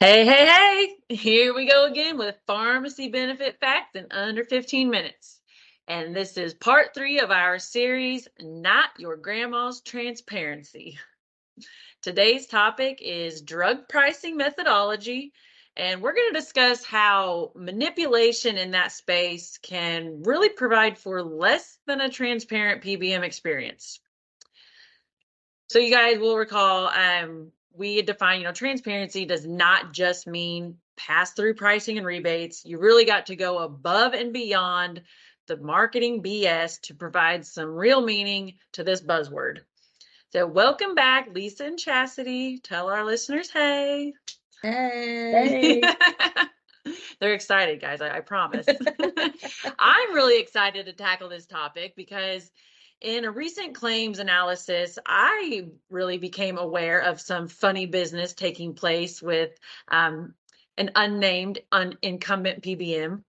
Hey, hey, hey! Here we go again with pharmacy benefit facts in under 15 minutes. And this is part 3 of our series, Not Your Grandma's Transparency. Today's topic is drug pricing methodology, and we're going to discuss how manipulation in that space can really provide for less than a transparent PBM experience. So you guys will recall we define, transparency does not just mean pass through pricing and rebates. You really got to go above and beyond the marketing BS to provide some real meaning to this buzzword. So welcome back, Lisa and Chastity. Tell our listeners, hey. Hey. They're excited, guys. I promise. I'm really excited to tackle this topic because in a recent claims analysis, I really became aware of some funny business taking place with an unnamed incumbent PBM.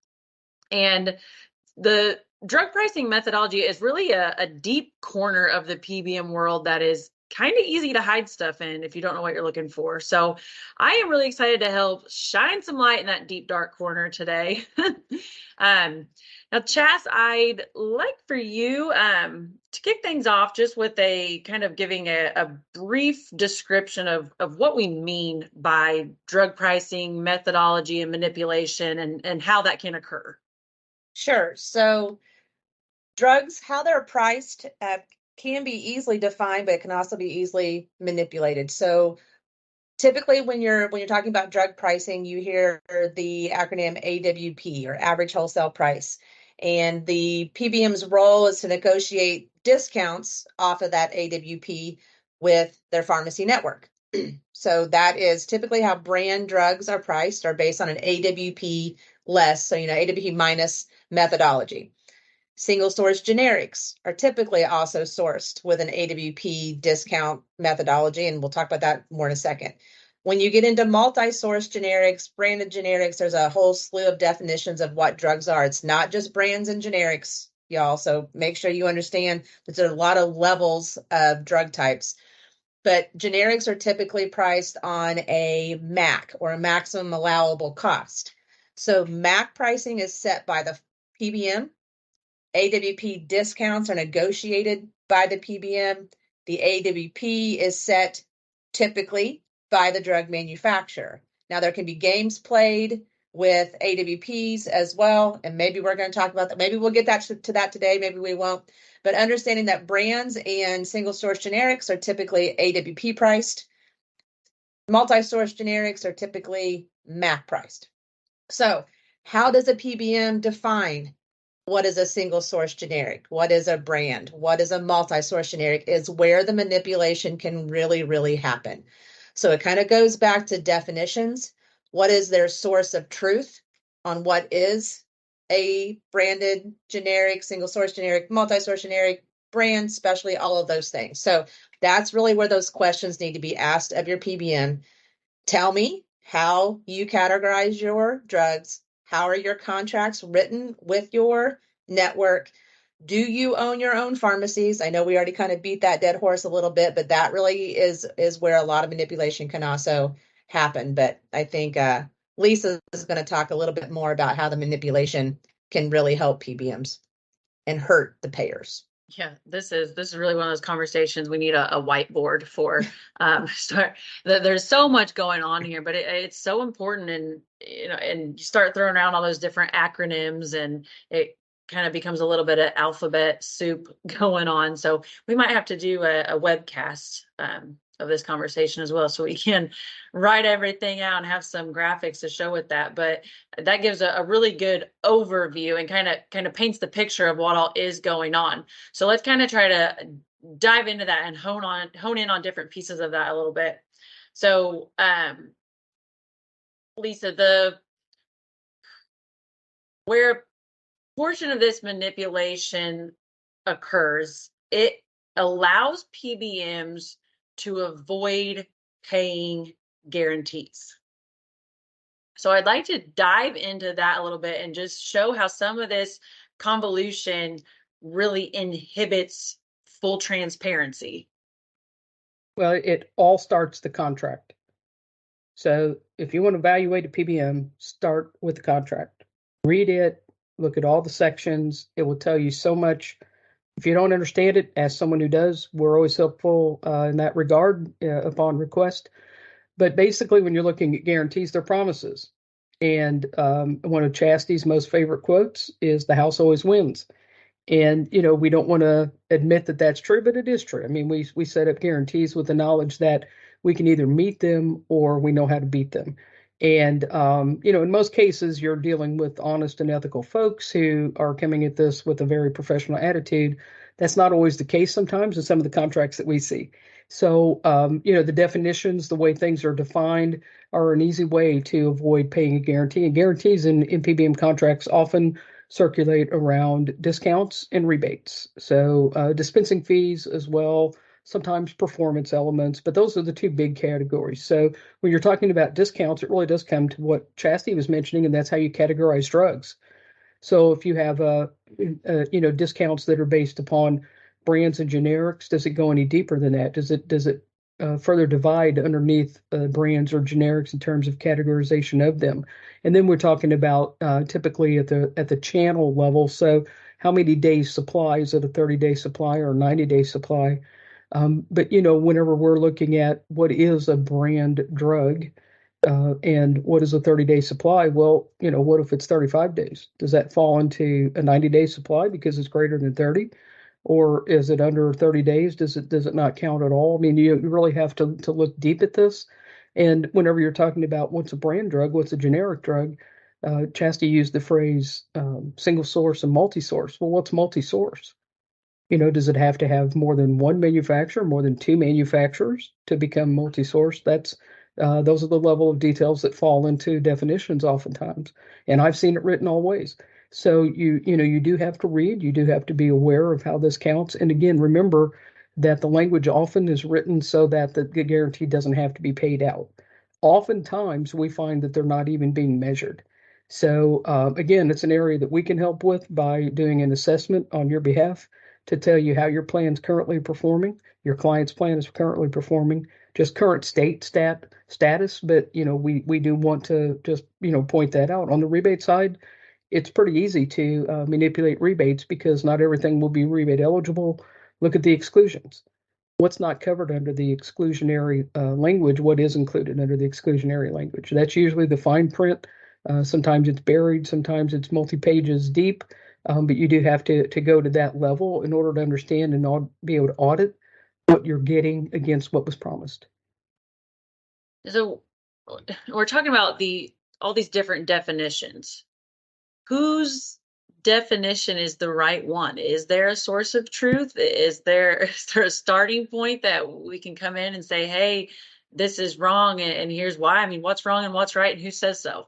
And the drug pricing methodology is really a deep corner of the PBM world that is kind of easy to hide stuff in if you don't know what you're looking for. So I am really excited to help shine some light in that deep, dark corner today. um, Now, Chas, I'd like for you to kick things off just with a kind of giving a brief description of what we mean by drug pricing methodology and manipulation and how that can occur. Sure. So drugs, how they're priced, can be easily defined, but it can also be easily manipulated. So typically, when you're talking about drug pricing, you hear the acronym AWP, or average wholesale price, and the PBM's role is to negotiate discounts off of that AWP with their pharmacy network. So that is typically how brand drugs are priced, are based on an AWP less, so AWP minus methodology. Single source generics are typically also sourced with an AWP discount methodology, and we'll talk about that more in a second. When you get into multi-source generics, branded generics, there's a whole slew of definitions of what drugs are. It's not just brands and generics, y'all. So make sure you understand that there's a lot of levels of drug types. But generics are typically priced on a MAC, or a maximum allowable cost. So MAC pricing is set by the PBM. AWP discounts are negotiated by the PBM. The AWP is set typically by the drug manufacturer. Now, there can be games played with AWPs as well, and maybe we're going to talk about that. Maybe we'll get to that today, maybe we won't. But understanding that brands and single source generics are typically AWP priced, multi-source generics are typically MAC priced. So, how does a PBM define what is a single source generic? What is a brand? What is a multi-source generic? Is where the manipulation can really, really happen. So it kind of goes back to definitions. What is their source of truth on what is a branded generic, single source generic, multi-source generic, brand, specialty, all of those things. So that's really where those questions need to be asked of your PBM. Tell me how you categorize your drugs. How are your contracts written with your network? Do you own your own pharmacies? I know we already kind of beat that dead horse a little bit, but that really is where a lot of manipulation can also happen. But I think Lisa is going to talk a little bit more about how the manipulation can really help PBMs and hurt the payers. Yeah, this is really one of those conversations we need a whiteboard for. Start. There's so much going on here, but it's so important, and and you start throwing around all those different acronyms, and it kind of becomes a little bit of alphabet soup going on. So we might have to do a webcast of this conversation as well, so we can write everything out and have some graphics to show with that. But that gives a really good overview and kind of paints the picture of what all is going on. So let's kind of try to dive into that and hone in on different pieces of that a little bit. So Lisa, the where a portion of this manipulation occurs, it allows PBMs to avoid paying guarantees. So I'd like to dive into that a little bit and just show how some of this convolution really inhibits full transparency. Well, it all starts the contract. So if you want to evaluate a PBM, start with the contract. Read it, look at all the sections. It will tell you so much. If you don't understand it, ask someone who does. We're always helpful in that regard upon request. But basically, when you're looking at guarantees, they're promises. And one of Chastity's most favorite quotes is "The house always wins." And we don't want to admit that that's true, but it is true. I mean, we set up guarantees with the knowledge that we can either meet them or we know how to beat them. And in most cases, you're dealing with honest and ethical folks who are coming at this with a very professional attitude. That's not always the case sometimes in some of the contracts that we see. So, the definitions, the way things are defined, are an easy way to avoid paying a guarantee. And guarantees in PBM contracts often circulate around discounts and rebates. So dispensing fees as well, sometimes performance elements, but those are the two big categories. So when you're talking about discounts, it really does come to what Chastity was mentioning, and that's how you categorize drugs. So if you have discounts that are based upon brands and generics, does it go any deeper than that? Does it further divide underneath brands or generics in terms of categorization of them? And then we're talking about typically at the channel level. So how many days supply? Is it a 30-day supply or a 90-day supply? But whenever we're looking at what is a brand drug, and what is a 30-day supply? Well, what if it's 35 days? Does that fall into a 90-day supply because it's greater than 30? Or is it under 30 days? Does it not count at all? I mean, you really have to look deep at this. And whenever you're talking about what's a brand drug, what's a generic drug, Chastity used the phrase single source and multi-source. Well, what's multi-source? Does it have to have more than one manufacturer, more than two manufacturers to become multi-source? Those are the level of details that fall into definitions oftentimes, and I've seen it written all ways. So you do have to read, you do have to be aware of how this counts, and again, remember that the language often is written so that the guarantee doesn't have to be paid out. Oftentimes, we find that they're not even being measured. So again, it's an area that we can help with by doing an assessment on your behalf to tell you how your plan's currently performing, your client's plan is currently performing, just current status. But we do want to just point that out. On the rebate side, it's pretty easy to manipulate rebates because not everything will be rebate eligible. Look at the exclusions. What's not covered under the exclusionary language? What is included under the exclusionary language? That's usually the fine print. Sometimes it's buried, sometimes it's multi-pages deep, but you do have to go to that level in order to understand and be able to audit what you're getting against what was promised. So we're talking about all these different definitions. Whose definition is the right one? Is there a source of truth? Is there a starting point that we can come in and say, hey, this is wrong and here's why? I mean, what's wrong and what's right and who says so?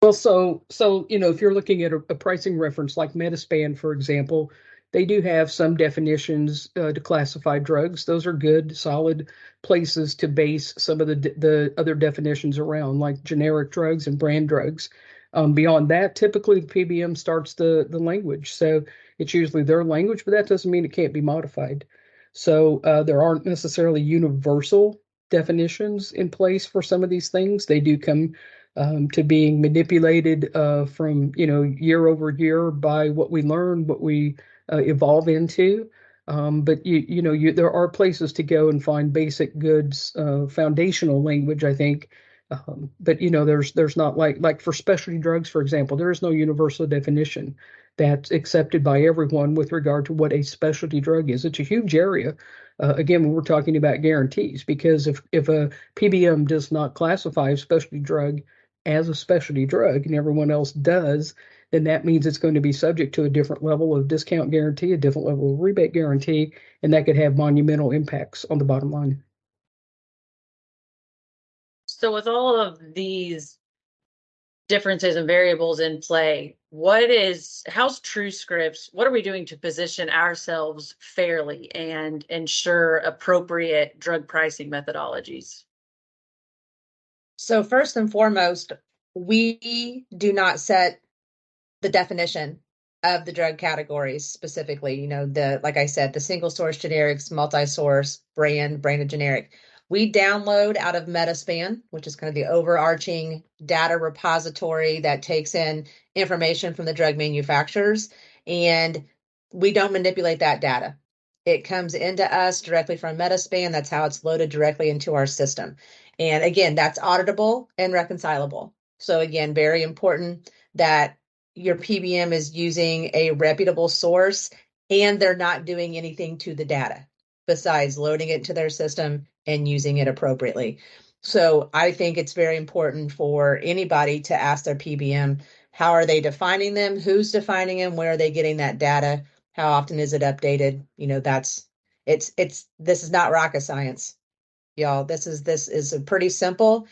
Well, so if you're looking at a pricing reference like Metaspan, for example, they do have some definitions to classify drugs. Those are good, solid places to base some of the other definitions around, like generic drugs and brand drugs. Beyond that, typically the PBM starts the language, so it's usually their language, but that doesn't mean it can't be modified. So there aren't necessarily universal definitions in place for some of these things. They do come to being manipulated from year over year by what we learn, what we evolve into. But there are places to go and find basic goods, foundational language, I think. But there's not like for specialty drugs, for example, there is no universal definition that's accepted by everyone with regard to what a specialty drug is. It's a huge area. Again, when we're talking about guarantees, because if a PBM does not classify a specialty drug as a specialty drug and everyone else does, then that means it's going to be subject to a different level of discount guarantee, a different level of rebate guarantee, and that could have monumental impacts on the bottom line. So with all of these differences and variables in play, how's TrueScripts, what are we doing to position ourselves fairly and ensure appropriate drug pricing methodologies? So first and foremost, we do not set the definition of the drug categories specifically. Like I said, the single source generics, multi-source, branded generic. We download out of Metaspan, which is kind of the overarching data repository that takes in information from the drug manufacturers, and we don't manipulate that data. It comes into us directly from Metaspan. That's how it's loaded directly into our system. And again, that's auditable and reconcilable. So again, very important that your PBM is using a reputable source and they're not doing anything to the data besides loading it into their system and using it appropriately. So I think it's very important for anybody to ask their PBM, how are they defining them? Who's defining them? Where are they getting that data? How often is it updated? This is not rocket science, y'all. This is a pretty simple.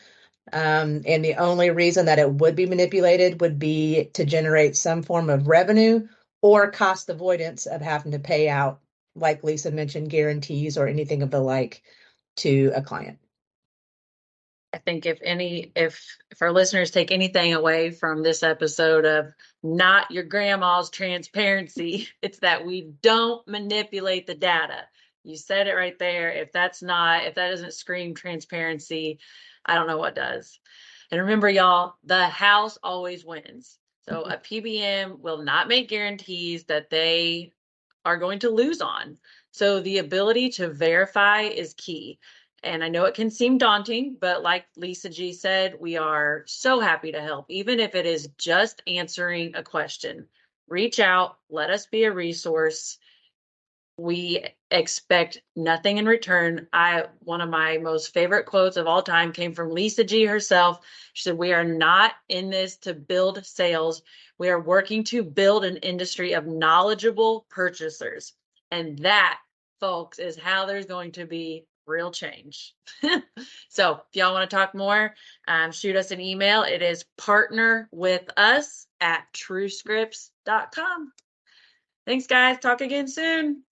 And the only reason that it would be manipulated would be to generate some form of revenue or cost avoidance of having to pay out, like Lisa mentioned, guarantees or anything of the like to a client. I think if our listeners take anything away from this episode of not your grandma's transparency, it's that we don't manipulate the data. You said it right there. If that doesn't scream transparency, I don't know what does. And remember, y'all, the house always wins. So a PBM will not make guarantees that they are going to lose on. So the ability to verify is key. And I know it can seem daunting, but like Lisa G said, we are so happy to help, even if it is just answering a question. Reach out, let us be a resource. We expect nothing in return. One of my most favorite quotes of all time came from Lisa G herself. She said, "We are not in this to build sales. We are working to build an industry of knowledgeable purchasers." And that, folks, is how there's going to be real change. So if y'all want to talk more, shoot us an email. It is partnerwithus@truescripts.com. Thanks, guys. Talk again soon.